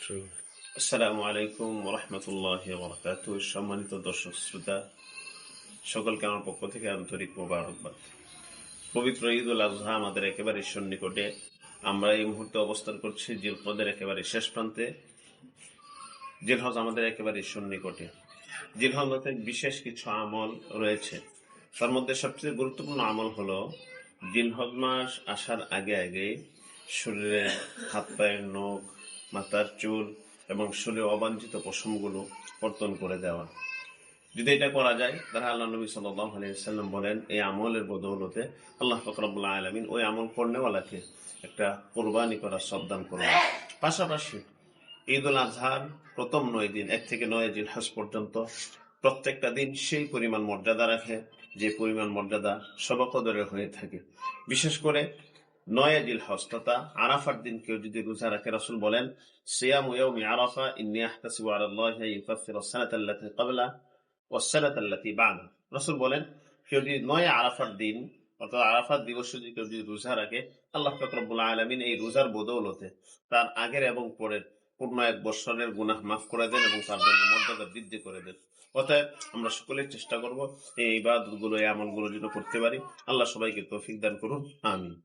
আসসালামু আলাইকুম রহমতুল্লাহি ওয়া বারাকাতুহু। সম্মানিত দর্শক শ্রোতা সকলকে আমার পক্ষ থেকে আন্তরিক মোবারকবাদ। পবিত্র ঈদ উল আজহা আমাদের একেবারে সন্নিকটে। আমরা এই মুহূর্তে অবস্থান করছি জিলহজের একেবারে শেষ প্রান্তে। জিলহজ আমাদের একেবারে সন্নিকটে। জিলহজে বিশেষ কিছু আমল রয়েছে। তার মধ্যে সবচেয়ে গুরুত্বপূর্ণ আমল হলো জিলহজ মাস আসার আগে আগে শরীরে হাত পায়ের নখ, মাথার চুল এবং শরীরে অবাঞ্ছিত পশমগুলো কর্তন করে দেওয়া। যদি এটা করা যায় তাহলে আল্লাহ নবী সাল্লাল্লাহু আলাইহি ওয়াসাল্লাম বলেন এই আমলের বদৌলতে আল্লাহ পাক রব্বুল আলামিন ওই আমল করনেওয়ালাকে একটা কোরবানি করার সদ্দান করবেন। পাশাপাশি ঈদ উল আজহার প্রথম 9 দিন 1 থেকে 9 জিলহজ পর্যন্ত প্রত্যেকটা দিন সেই পরিমাণ মর্যাদা রাখে যে পরিমাণ মর্যাদা সবকদরে হয়ে থাকে। বিশেষ করে 9 জিলহজ তথা আরাফার দিন কেউ যদি রোজা রাখে, রাসূল বলেন সিয়ামু ইয়াউমি আরাফা ইন্নী আহতাসিবু আলাল্লাহি আন ইউকাফিরা আস-সানাতা আল্লাতী ক্বাবলা ওয়াস-সানাতা আল্লাতী বা'দা। রাসূল বলেন কেউ যদি 9 আরাফার দিন অর্থাৎ আরাফাত দিবসে যদি কেউ যদি রোজা রাখে, আল্লাহ পাক রব্বুল আলামিন এই রোজার বদৌলতে তার আগের এবং পরের পূর্ণ 1 বছরের গুনাহ মাফ করে দেন এবং তার জন্য মর্যাদা বৃদ্ধি করে দেন। অতএব আমরা সকলেই চেষ্টা করব এই ইবাদতগুলো, এই আমলগুলো যেন করতে পারি। আল্লাহ সবাইকে তৌফিক দান করুন, আমিন।